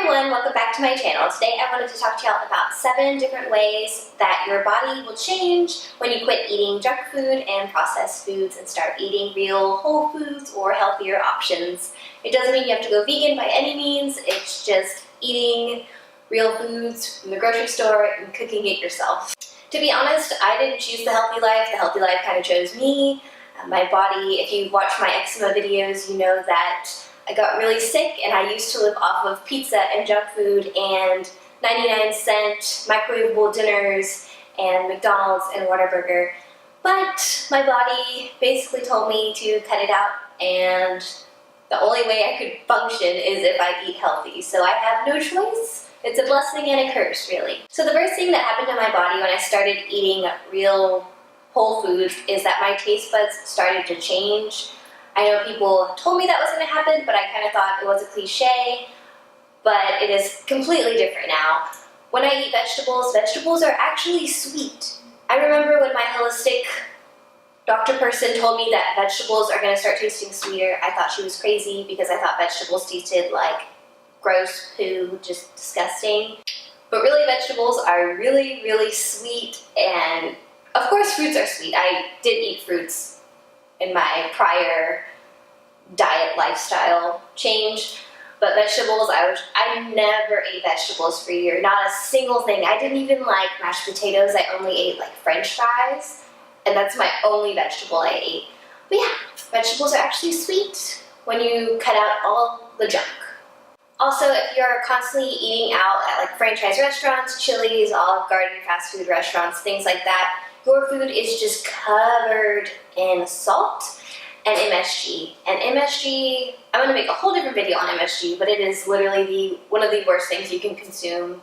everyone, welcome back to my channel. Today I wanted to talk to y'all about 7 different ways that your body will change when you quit eating junk food and processed foods and start eating real whole foods or healthier options. It doesn't mean you have to go vegan by any means, it's just eating real foods from the grocery store and cooking it yourself. To be honest, I didn't choose the healthy life kind of chose me. My body, if you watch my eczema videos, you know that I got really sick and I used to live off of pizza and junk food and 99-cent microwavable dinners and McDonald's and Whataburger. But my body basically told me to cut it out, and the only way I could function is if I eat healthy. So I have no choice. It's a blessing and a curse, really. So the first thing that happened to my body when I started eating real whole foods is that my taste buds started to change. I know people told me that was going to happen, but I kind of thought it was a cliche, but it is completely different now. When I eat vegetables, vegetables are actually sweet. I remember when my holistic doctor person told me that vegetables are going to start tasting sweeter, I thought she was crazy because I thought vegetables tasted like gross poo, just disgusting. But really, vegetables are really, really sweet, and of course fruits are sweet. I did eat fruits in my prior diet lifestyle change, but vegetables, I never ate vegetables for a year, not a single thing. I didn't even like mashed potatoes. I only ate like French fries, and that's my only vegetable I ate. But yeah, vegetables are actually sweet when you cut out all the junk. Also, if you're constantly eating out at like franchise restaurants, Chili's, Olive Garden, fast food restaurants, things like that, your food is just covered in salt and MSG. And MSG, I'm going to make a whole different video on MSG, but it is literally one of the worst things you can consume.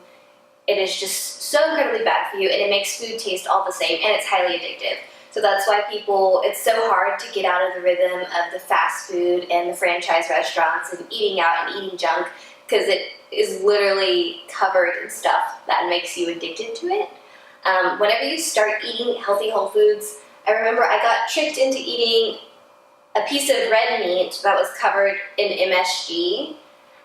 It is just so incredibly bad for you, and it makes food taste all the same, and it's highly addictive. So that's why it's so hard to get out of the rhythm of the fast food and the franchise restaurants and eating out and eating junk, because it is literally covered in stuff that makes you addicted to it. Whenever you start eating healthy whole foods, I remember I got tricked into eating a piece of red meat that was covered in MSG,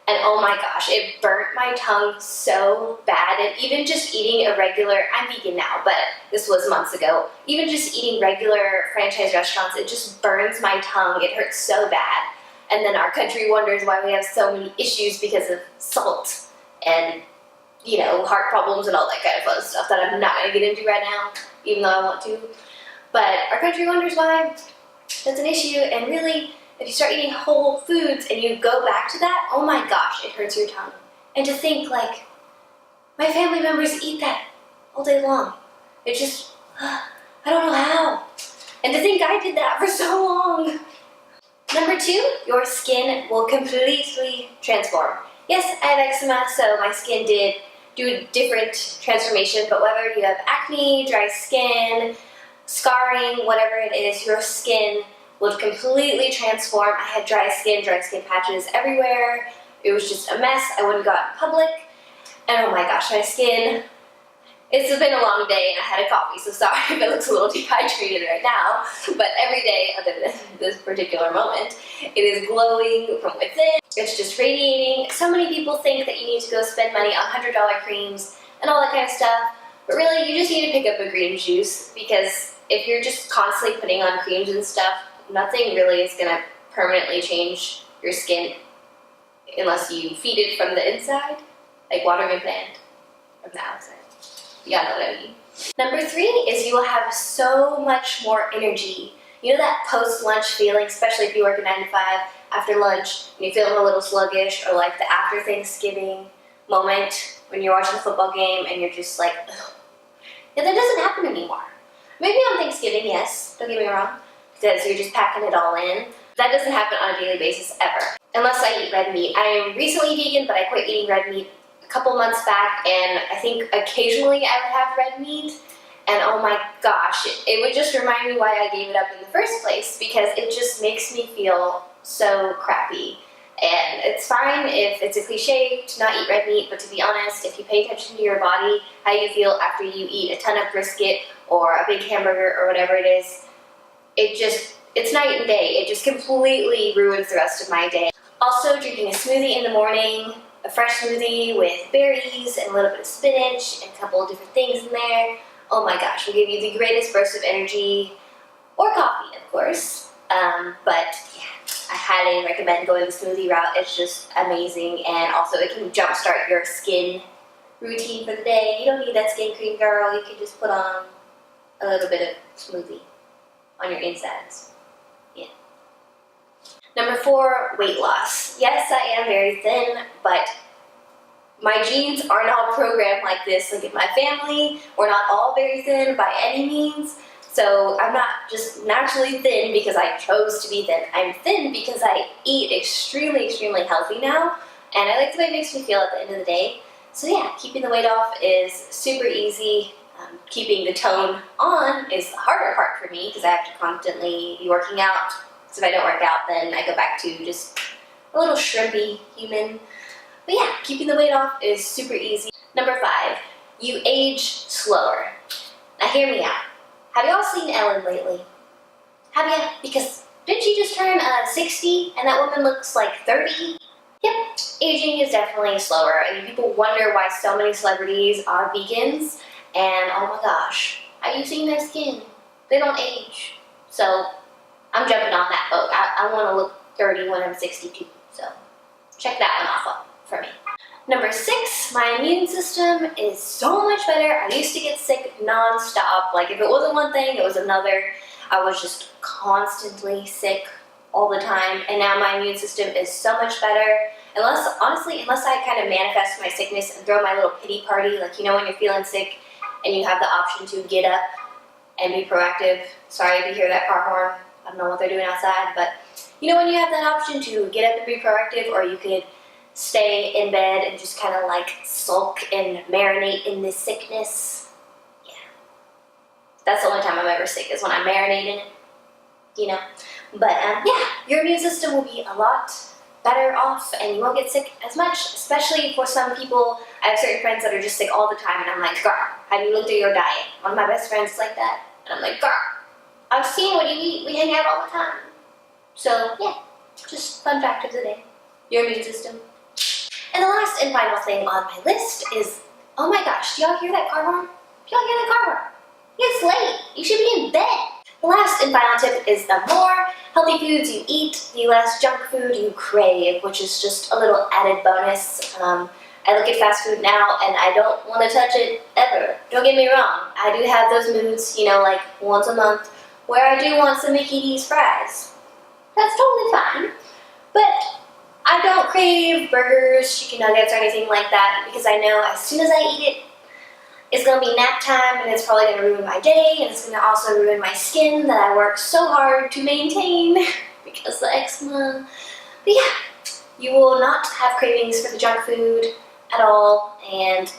and oh my gosh, it burnt my tongue so bad. And even just eating a regular, I'm vegan now, but this was months ago, even just eating regular franchise restaurants, it just burns my tongue. It hurts so bad. And then our country wonders why we have so many issues because of salt and, you know, heart problems and all that kind of fun stuff that I'm not going to get into right now, even though I want to. But our country wonders why that's an issue, and really, if you start eating whole foods and you go back to that, oh my gosh, it hurts your tongue. And to think, like, my family members eat that all day long. It just, I don't know how. And to think I did that for so long. Number 2, your skin will completely transform. Yes, I have eczema, so my skin did do a different transformation, but whether you have acne, dry skin, scarring, whatever it is, your skin will completely transform. I had dry skin patches everywhere. It was just a mess. I wouldn't go out in public. And oh my gosh, my skin, it's been a long day and I had a coffee, so sorry if it looks a little dehydrated right now, but every day other than this particular moment, it is glowing from within. It's just radiating. So many people think that you need to go spend money on $100 creams and all that kind of stuff, but really you just need to pick up a green juice, because if you're just constantly putting on creams and stuff, nothing really is going to permanently change your skin unless you feed it from the inside, like watering a plant from the outside. You gotta know what I mean. Number 3 is you will have so much more energy. You know that post-lunch feeling, especially if you work a 9 to 5, after lunch, and you're feeling a little sluggish, or like the after Thanksgiving moment when you're watching a football game and you're just like, ugh. Yeah, that doesn't happen anymore. Maybe on Thanksgiving, yes, don't get me wrong, because you're just packing it all in. That doesn't happen on a daily basis ever, unless I eat red meat. I am recently vegan, but I quit eating red meat a couple months back, and I think occasionally I would have red meat, and oh my gosh, it would just remind me why I gave it up in the first place, because it just makes me feel so crappy. And it's fine if it's a cliche to not eat red meat, but to be honest, if you pay attention to your body, how you feel after you eat a ton of brisket or a big hamburger or whatever it is, it's night and day. It just completely ruins the rest of my day. Also, drinking a smoothie in the morning, a a fresh smoothie with berries and a little bit of spinach and a couple of different things in there, oh my gosh, will give you the greatest burst of energy, or coffee, of course. But yeah, I highly recommend going the smoothie route. It's just amazing, and also it can jumpstart your skin routine for the day. You don't need that skin cream, girl. You can just put on a little bit of smoothie on your insides. Yeah. Number 4, weight loss. Yes, I am very thin, but my genes are not programmed like this. Like in my family, we're not all very thin by any means. So I'm not just naturally thin because I chose to be thin. I'm thin because I eat extremely, extremely healthy now, and I like the way it makes me feel at the end of the day. So yeah, keeping the weight off is super easy. Keeping the tone on is the harder part for me because I have to constantly be working out. So if I don't work out, then I go back to just a little shrimpy human. But yeah, keeping the weight off is super easy. Number 5, you age slower. Now hear me out. Have y'all seen Ellen lately? Have ya? Because didn't she just turn 60 and that woman looks like 30? Yep, aging is definitely slower. I mean, people wonder why so many celebrities are vegans, and oh my gosh, have you seen their skin? They don't age. So I'm jumping on that boat. I want to look 30 when I'm 62, so check that one off for me. Number 6, my immune system is so much better. I used to get sick non-stop. Like if it wasn't one thing, it was another. I was just constantly sick all the time, and now my immune system is so much better. Unless I kind of manifest my sickness and throw my little pity party, like you know when you're feeling sick and you have the option to get up and be proactive. Sorry if you hear that car horn. I don't know what they're doing outside, but you know when you have that option to get up and be proactive, or you could stay in bed and just kind of like sulk and marinate in this sickness. Yeah. That's the only time I'm ever sick, is when I marinate in it, you know. But yeah, your immune system will be a lot better off and you won't get sick as much, especially for some people. I have certain friends that are just sick all the time, and I'm like, girl, have you looked at your diet? One of my best friends is like that, and I'm like, girl, I've seen what you eat. We hang out all the time. So yeah, just fun fact of the day, your immune system. And the last and final thing on my list is, oh my gosh, do y'all hear that car horn? Do y'all hear that car horn? It's late. You should be in bed. The last and final tip is the more healthy foods you eat, the less junk food you crave, which is just a little added bonus. I look at fast food now and I don't want to touch it ever. Don't get me wrong. I do have those moods, you know, like once a month, where I do want some Mickey D's fries. That's totally fine. But I don't crave burgers, chicken nuggets, or anything like that, because I know as soon as I eat it, it's going to be nap time, and it's probably going to ruin my day, and it's going to also ruin my skin that I work so hard to maintain because of the eczema. But yeah, you will not have cravings for the junk food at all, and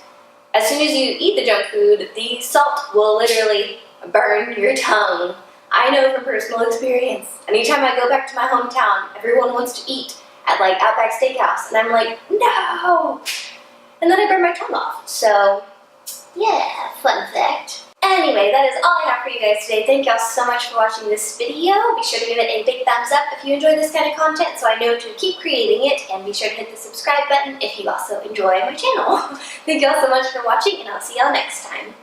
as soon as you eat the junk food, the salt will literally burn your tongue. I know from personal experience. Anytime I go back to my hometown, everyone wants to eat at like Outback Steakhouse, and I'm like, no! And then I burn my tongue off. So yeah, fun fact. Anyway, that is all I have for you guys today. Thank y'all so much for watching this video. Be sure to give it a big thumbs up if you enjoy this kind of content, so I know to keep creating it, and be sure to hit the subscribe button if you also enjoy my channel. Thank y'all so much for watching, and I'll see y'all next time.